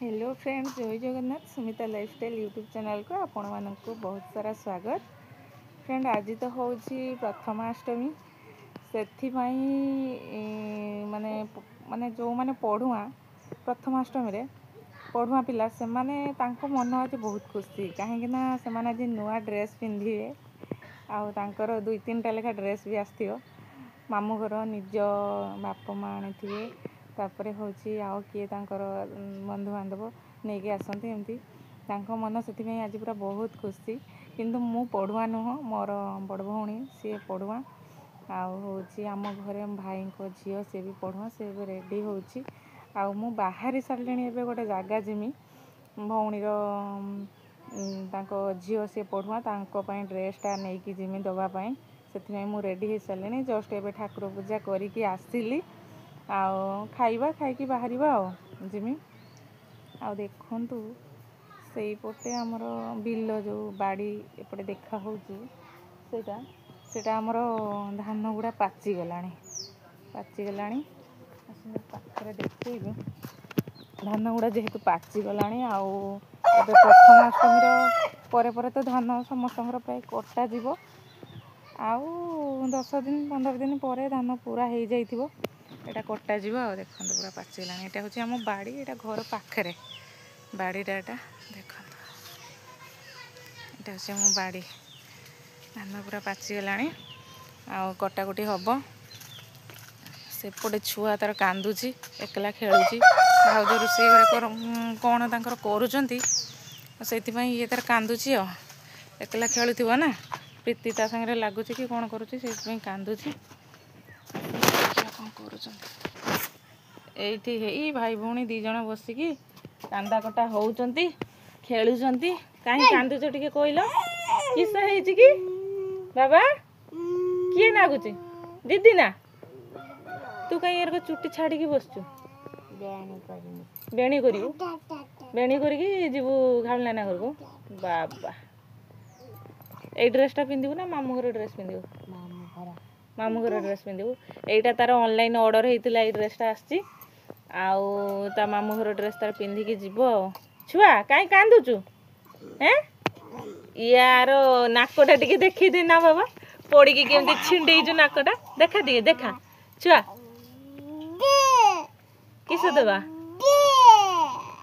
Hello friends, जय Jagannath. Sumita lifestyle YouTube channel को आपण मानक बहुत सारा स्वागत। फ्रेंड, आज तो हूँ प्रथमाष्टमी। से माने माने जो माने पढ़ुआ प्रथमाष्टमी पढ़ुआ पिला से माने तांको मन आज बहुत खुशी कहीं से आज नुआ ड्रेस पिंधे आउर दुई तीन टा लेखा ड्रेस भी आसो मामू घर निज बापा माँ आनी तापर हूँ आउ किए बंधु बांधव नहीं कि आसती एमती मन से आज पूरा बहुत खुशी। किंतु मु पढ़ुआ नुह, मोर बड़ भौणी सी पढ़ुआ आम घरे भाई को झील सी भी पढ़ुआ सी रेडी हो बाहरी सारे एवं गोटे जगह जिमी भौणीर झील सी पढ़ुआ ड्रेसटा नहीं कि जिमी दवापाई से मुझे रेडी हो सारे। जस्ट एवं ठाकुर पूजा करी आसली खाइबा खाई बाहर जिमी देखु से पटे आमर बिल जो बाड़ी एपटे देखा सेटा आमर धान गुड़ा पाचिगला पाखे देखी धान गुड़ा जेहेतु पाचिगला प्रथमाष्टमी पर तो धान समस्त प्राय कटा जीव आउ 10 दिन 15 दिन पर धान पूरा हो जाइथिबो एटा कटा जीव देखो पूरा पाचिगला। एटा हूँ आम बाड़ी, एटा घर पाखे बाड़ीटा एटा देखो एटा हूँ आम बाड़ी धान पूरा पाचिगला आउ कटाकुटी हम सेपटे छुआ तार कांदुची एकला खेलुची भाउज रोषे कौन तांकर करुचंती ये तार कांदुची एकला खेलुथिबो ना प्रीति ता संगे लगुच कि कौन करुची से कांदुची एठी हे भाई भौणी दी जण बसिकी कांदा कटा होउचंती खेलुचंती। काहे कांदुच टिके कहल किस हेची कि बाबा किए नागुची दीदी ना तू कहीं यार चुट्टी छाड़ी की बसचु बेणी करी जीवु घाल नाना घर को बाबा ए ड्रेसटा पिंधु ना मामू घर ड्रेस पिंधु मामू घर ड्रेस पिंधु एटा तार ऑनलाइन ऑर्डर होता है ड्रेसटा आसी ता मामू घर ड्रेस तार पिंधिकी जीव छुआ कहीं कांदुचु हैं यार नाकटा टिके देखी दे ना बाबा पड़ी केमती छिंडेजु नाकटा देखा दिए देखा छुआ किस दबा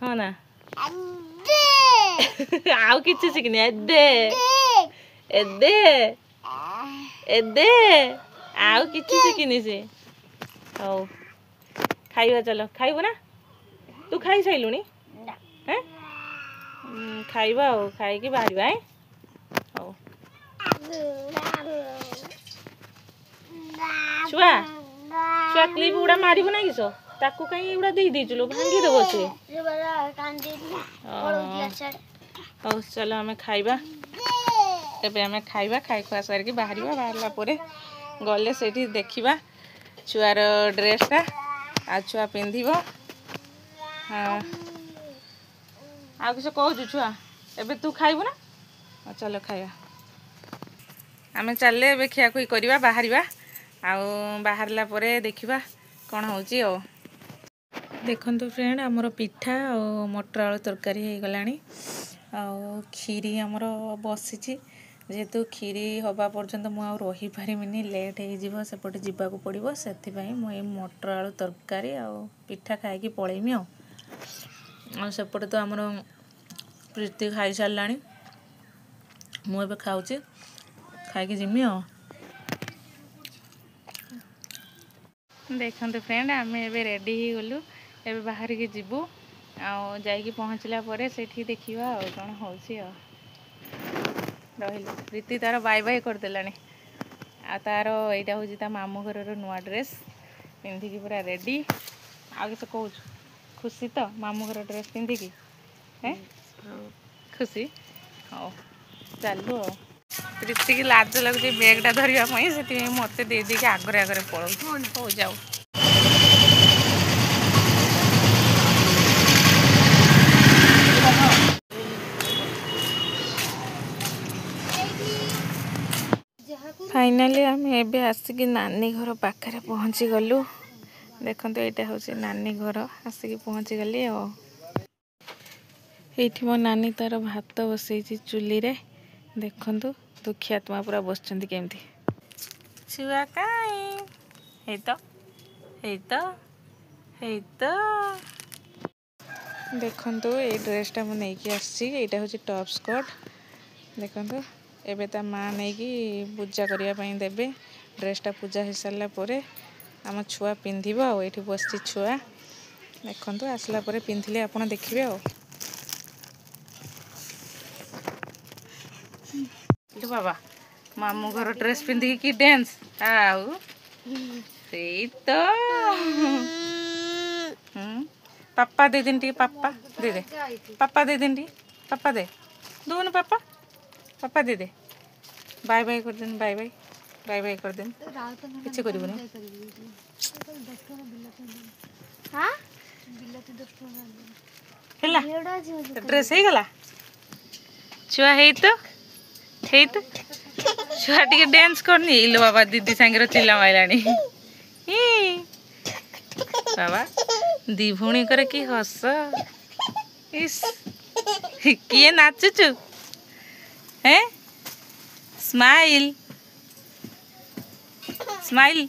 हाँ ना आउ किसी शिखनी एदे एदे एदे आउ किसी शिखनी से हौ खाइबा चलो खाइबो ना तू खाई साइलुनी हैं खाइबा खाई बाहर हैं हौ छुआ छुआ क्लिप गुड़ा मारिबो ना किस ताकू कहीं गुड़ा दे दीचु लो भांगी देबो से हौ चलो आमे खाइबा एबे आमे खाइबा खाई खुआ सारिकी बाहरिबा बाहरला परे गले सेठी देखिबा छुआर ड्रेसटा आ छुआ पिंधिबो हाँ आ किस कहू छुआ एबे तू खाइबु ना चलो खाइबा आमे चलले एबे खियाखुई करिबा बाहरिबा बाहरला परे देखिबा कौन होची ओ देखंतु फ्रेंड आमर पिठा और मटर आलू तरकारी हो गलानी खीरी आमर बसी जेहेतु खीरी हवा पर्यंत मु रही पारिमिनी लेट हो सेपटे जीवाक पड़ो से मटर आलू तरकारी पिठा खाई पलैमी सेपटे तो आमर प्रीति खाई सारा मुझे खाऊँ खाई जिमी देखते फ्रेंड आम ए रेडी हो गलु एबे बाहर के जीवु जाइकी पहुँचला परे सेठी देखिबा कौन होची रहिल प्रीति तार बाय बाय करदेलानी तार यहाँ हूँ ता मामू घर नुआ ड्रेस पिंधिकी पूरा रेडी आ किस कहूँ खुशी तो मामू घर ड्रेस पिंधिकी हैं खुशी हाँ चलु प्रीति की लाज लगुच बैगटा धरवाई से मत दे देके आगरे आगरे पड़ो हो जाऊ फाइनाली आम एबे आसिकी नानी घर पाखे पहुँची गलु देखो यहाँ हूँ नानी घर आसिकी पहुँची गली ये मो नानी तार भात बसई चुली रे देखु दुखियात्मा पूरा बसचंदी केमती छुआ कई तो देखु ये ड्रेसटा मुझे नहीं आसी यहाँ हूँ टॉप स्कर्ट देखु एबे ता माँ नहीं पूजा करने देवे ड्रेसटा पूजा हो सारा आम छुआ पिंधिब आठ बस छुआ देखु आसला पिंधिले आप देखिए बाबा मामू घर ड्रेस पिंधिकी कि डांस आउ तो पापा दे दिन पापा दे दे पापा दे दिन पापा दे दून पापा पापा दे दे बाय बाय कर दिन बाय बाय बाय बाय कर दिन किसी करबुनी ड्रेस हो गला छुआ है तो छुआ टे डांस करनी इलो बाबा दीदी सांगे चिल्ला माइलानी बाबा दी भूणी कर कि हस इस किए नाचुचु हैं स्माइल स्माइल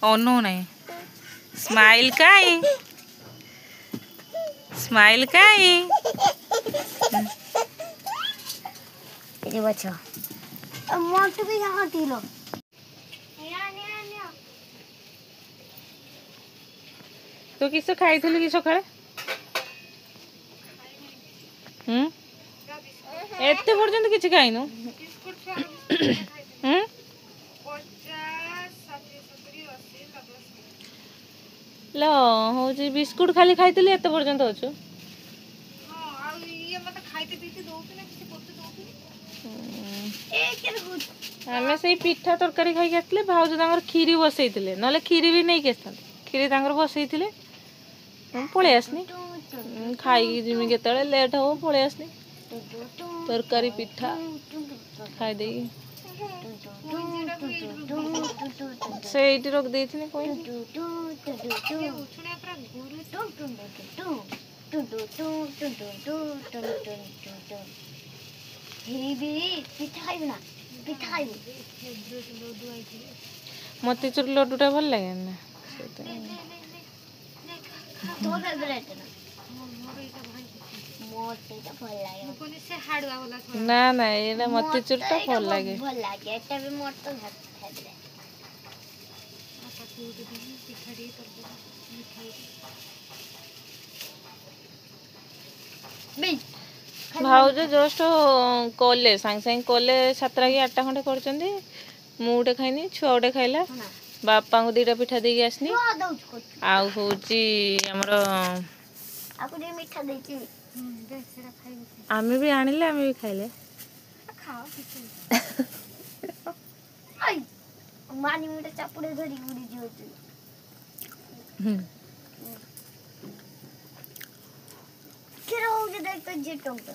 ओनो नहीं स्माइल काई स्माइल काई ये बच्चा मोट भी यहाँ तीलो तू किस खाई कि सकाଳେ एते पर्यंत किसी खाइनु लो हूँ बिस्कुट खाली खाई एत पर्यंत अच्छु आम से पिठा तरकारी खाई आसले भाउज खीरी बसई ना खीरी भी नहीं आसता खीरी बसई पलि आसनी खाई जिमी के लेट हो पलि आसनी तरकारी पिठा खाई दे से रख दे मोतीचूर लड्डूटा भल लगे ना ना ना ये मोतीचूर टा भल लगे भाउज जस्ट कले सांगे सांगे कले 7 कि 8 खंडे कर मुटे खाइनी छुआ गोटे खाइला बापा को 2टा पिठा देगी आसनी आउ हूँ आम भी आनिले आम भी खाइले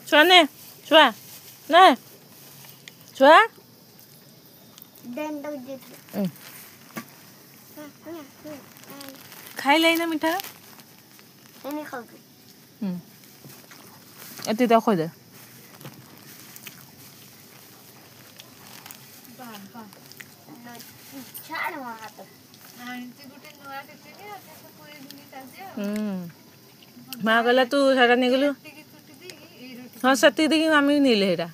छुआ ने छुआ ना छुआ खाई ना मीठा एति तो खोदे माँ कहला तू सारा निगलु हाँ सती देखी आम भी नीले हेरा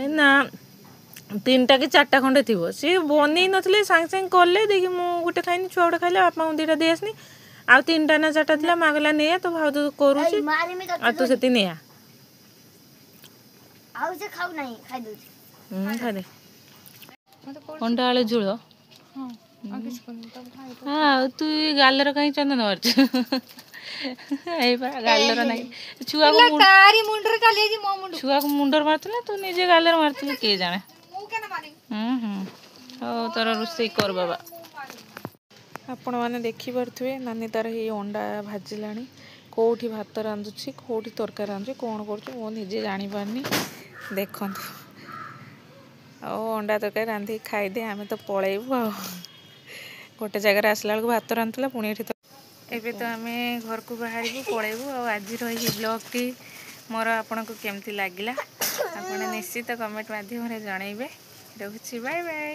ना 3टा कि 4टा खंडे थी सी बन नी सांगे सांगे कले देखिए मुझे गोटे खाइनी छुआ गोटे खाइले बापा को 2टा दे आसनी आउ 3टा ना 4टा थी माँ कहला नहीं तो भाव तो करू तू से नहीं खादे अंडा आलू झोल हाँ तू गालर कहीं चंदन मारचु गालर ना छुआ को मुंडर मारते तू निजे गालर मारती किए जाने हो तोर रोषे कर बाबा आपण मैंने देखिपे नानी तार ये अंडा भाजिला କେଉଁଠି ଭାତ ରାନ୍ଧୁଛି କେଉଁଠି ତରକାରୀ ରାନ୍ଧୁଛି କ'ଣ କରୁଛି ମୁଁ ନିଜେ ଜାଣିପାରୁନି। ଦେଖନ୍ତୁ ଆଉ ଅଣ୍ଡା ତରକାରୀ ରାନ୍ଧିକି ଖାଇଦେ ଆମେ ତ ପଳେଇବୁ ଆଉ। ଗୋଟେ ଜାଗାରେ ଆସିଲା ବେଳକୁ ଭାତ ରାନ୍ଧୁଥିଲା ପୁଣି ଏଠି ଏବେ ତ ଆମେ ଘରକୁ ବାହାରିବୁ ପଳେଇବୁ ଆଉ। ଆଜିର ଏହି ବ୍ଲଗ୍ଟି ମୋର ଆପଣଙ୍କୁ କେମିତି ଲାଗିଲା ଆପଣ ନିଶ୍ଚିତ କମେଣ୍ଟ ମାଧ୍ୟମରେ ଜଣାଇବେ। ରହୁଛି ବାଏ ବାଏ।